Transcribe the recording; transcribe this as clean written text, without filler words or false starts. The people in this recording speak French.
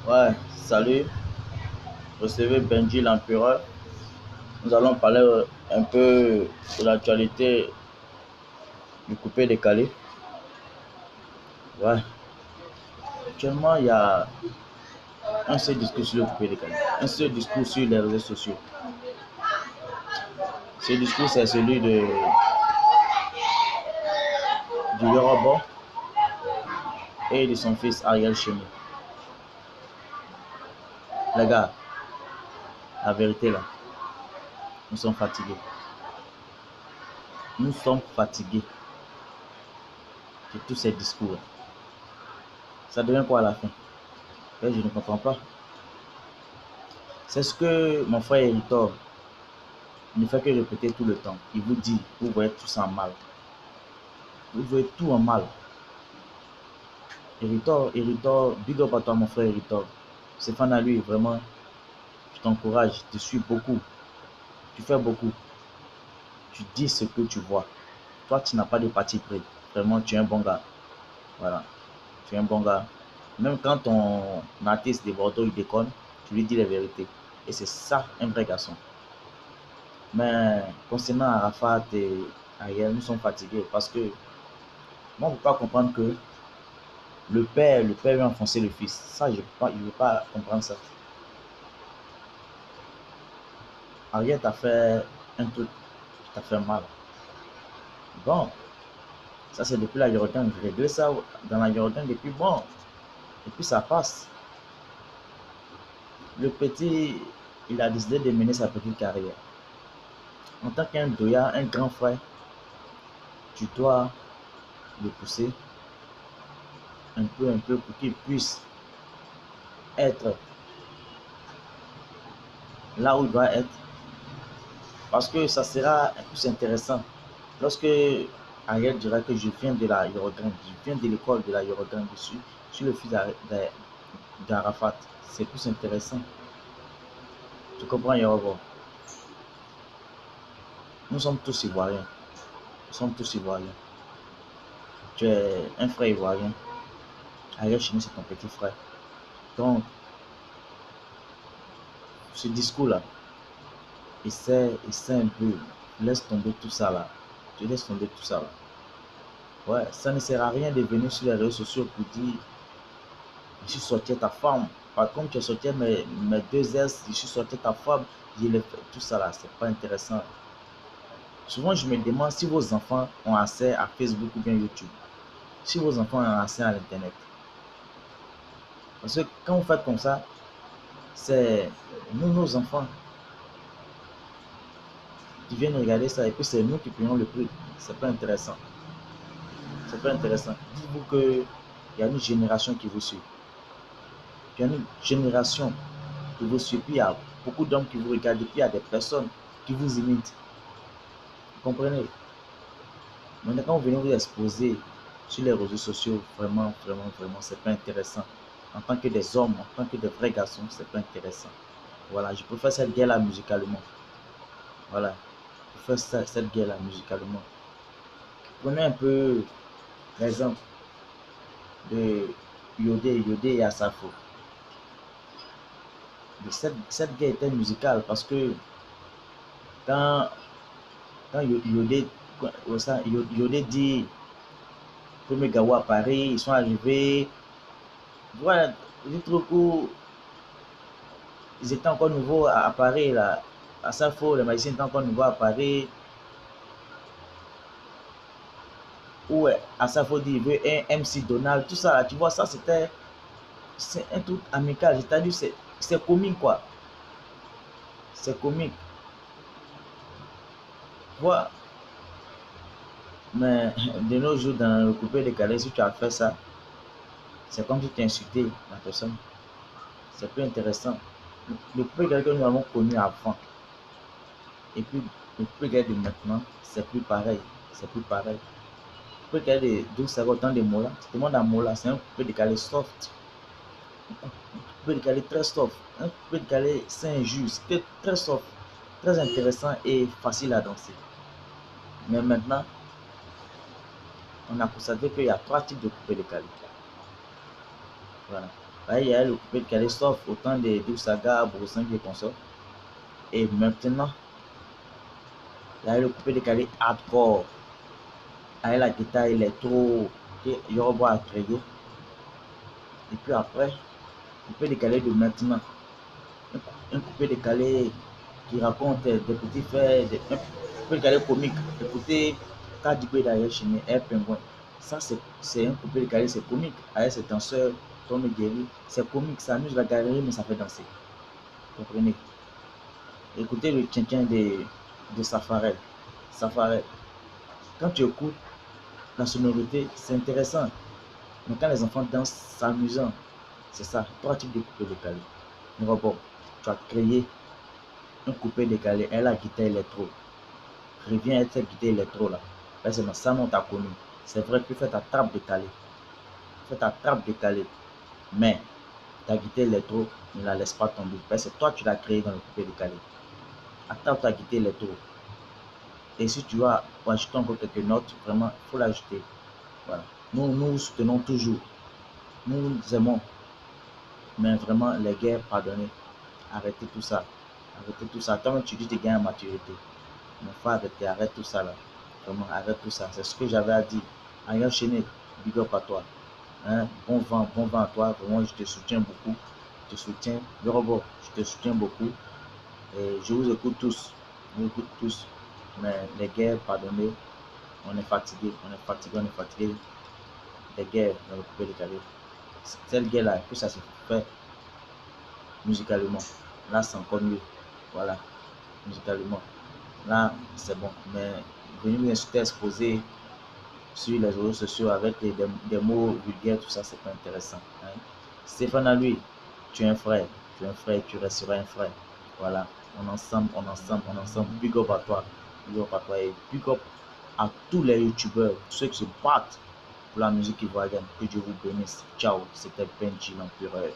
Ouais, salut, recevez Benji l'Empereur. Nous allons parler un peu de l'actualité du coupé décalé. Ouais, actuellement, il y a un seul discours sur le coupé décalé, un seul discours sur les réseaux sociaux. Ce discours, c'est celui du Yoruba et de son fils Ariel Chemi. Les gars, la vérité là, nous sommes fatigués. Nous sommes fatigués de tous ces discours. Ça devient quoi à la fin? Je ne comprends pas. C'est ce que mon frère Héritor ne fait que répéter tout le temps. Il vous dit, vous voyez tout ça en mal. Vous voyez tout en mal. Héritor, big up à toi mon frère Héritor. C'est fan à lui, vraiment. Je t'encourage, tu suis beaucoup. Tu fais beaucoup. Tu dis ce que tu vois. Toi, tu n'as pas de parti pris. Vraiment, tu es un bon gars. Voilà. Tu es un bon gars. Même quand ton artiste de Bordeaux, il déconne, tu lui dis la vérité. Et c'est ça, un vrai garçon. Mais concernant Arafat et Ariel, nous sommes fatigués parce que moi, on ne peut pas comprendre que le père veut enfoncer le fils. Ça, je ne veux pas comprendre ça. Ariel t'a fait un truc qui t'a fait mal. Bon, ça c'est depuis la Jordan. Je réglé ça dans la Jordan depuis bon. Et puis ça passe. Le petit, il a décidé de mener sa petite carrière. En tant qu'un doya, un grand frère, tu dois le pousser un peu pour qu'il puisse être là où il doit être. Parce que ça sera plus intéressant. Lorsque Ariel dira que je viens de la Jordan, je viens de l'école de la Jordan dessus, je suis le fils d'Arafat. C'est plus intéressant. Tu comprends, Yoruba? Nous sommes tous ivoiriens. Nous sommes tous ivoiriens. Tu es un frère ivoirien. Ariel Chini, c'est ton petit frère. Donc, ce discours-là, essaie un peu. Laisse tomber tout ça là. Tu laisses tomber tout ça là. Ouais, ça ne sert à rien de venir sur les réseaux sociaux pour dire je suis sorti à ta femme. Par contre, tu as sorti mes deux S, je suis sorti à ta femme, je l'ai fait. Tout ça là, c'est pas intéressant. Souvent, je me demande si vos enfants ont accès à Facebook ou bien YouTube. Si vos enfants ont accès à l'Internet. Parce que quand vous faites comme ça, c'est nous, nos enfants, qui viennent regarder ça et puis c'est nous qui payons le prix. C'est pas intéressant. C'est pas intéressant. Dites-vous qu'il y a une génération qui vous suit. Il y a une génération qui vous suit. Puis il y a beaucoup d'hommes qui vous regardent. Et puis il y a des personnes qui vous imitent. Vous comprenez? Maintenant, quand vous venez vous exposer sur les réseaux sociaux, vraiment, vraiment, vraiment, c'est pas intéressant. En tant que des hommes, en tant que des vrais garçons, c'est pas intéressant. Voilà, je préfère cette guerre-là musicalement. Voilà, je préfère cette guerre-là musicalement. Prenez un peu l'exemple de Yodé et Asafo. Cette guerre était musicale parce que quand, quand Yodé dit premier Gao à Paris, ils sont arrivés. Voilà, du truc où ils étaient encore nouveaux à Paris, là. À Safo, les magiciens étaient encore nouveaux à Paris. Où à Safo dit il veut un MC Donald, tout ça, là, tu vois, ça c'est un truc amical. C'est-à-dire, c'est comique, quoi. C'est comique. Voilà. Mais de nos jours, dans le coupé décalé, si tu as fait ça, c'est comme si tu insultais la personne. C'est plus intéressant. Le coupé décalé que nous avons connu avant, et puis le coupé décalé de maintenant, c'est plus pareil. C'est plus pareil. Le coupé décalé de 12 secondes, autant de mots-là. Tu demandes à mots-là, c'est un coupé décalé soft. Un coupé décalé très soft. Un coupé décalé c'est injuste, très soft, très intéressant et facile à danser. Mais maintenant, on a constaté qu'il y a trois types de coupé décalé. Voilà. Ouais, il y a le coupé décalé, sauf autant de Doux Saga, Borosang et consorts. Et maintenant, il y a le coupé décalé hardcore. Avec la guitare électro que Yoruba a créé. Et puis après, coupé décalé de maintenant. Un coupé décalé qui raconte des petits faits, un coupé décalé comique. Écoutez, Kadibé d'ailleurs chez Air Penguin. Ça, c'est un coupé décalé, c'est comique. Avec ses danseurs, Tom Guerry, c'est comique, ça amuse la galerie, mais ça fait danser. Vous comprenez? Écoutez le tien de Safarel. Safarel. Quand tu écoutes la sonorité, c'est intéressant. Mais quand les enfants dansent, c'est amusant. C'est ça, trois types de coupé décalé. Mais bon, tu as créé un coupé décalé, elle a guitare électro. Reviens avec cette guitare électro là. C'est dans ça non t'as connu. C'est vrai que tu fais ta trappe décalée. Fais ta trappe décalée. Mais ta guitare électro, ne la laisse pas tomber. Parce que toi tu l'as créé dans le coupé décalé. Attaque ta guitare électro. Et si tu as ajouté encore quelques notes, vraiment, il faut l'ajouter. Voilà. Nous soutenons toujours. Nous aimons. Mais vraiment, les guerres, pardonnez. Arrêtez tout ça. Arrêtez tout ça. Toi-même, tu dis que tu gagnes en maturité. Mais faut arrêter. Arrête tout ça là. Vraiment, arrête tout ça. C'est ce que j'avais à dire. Aïe Chéné, big up à toi. Hein? Bon vent à toi. Vraiment, je te soutiens beaucoup. Je te soutiens. Yorobo, je te soutiens beaucoup. Et je vous écoute tous. Je vous écoute tous. Mais les guerres, pardonnez. On est fatigué. On est fatigué. On est fatigué. Des guerres dans le coupé décalé. Cette guerre-là, que ça se fait musicalement. Là, c'est encore mieux. Voilà, musicalement. Là, c'est bon. Mais venir nous insulter, exposer sur les réseaux sociaux avec des mots vulgaires, tout ça, c'est pas intéressant. Hein. Stéphane, à lui, tu es un frère. Tu es un frère, tu resteras un frère. Voilà, on ensemble, on ensemble, on ensemble. Big up à toi. Big up à toi et big up à tous les youtubeurs, ceux qui se battent pour la musique ivoirienne. Que Dieu vous bénisse. Ciao, c'était Benji l'Empereur.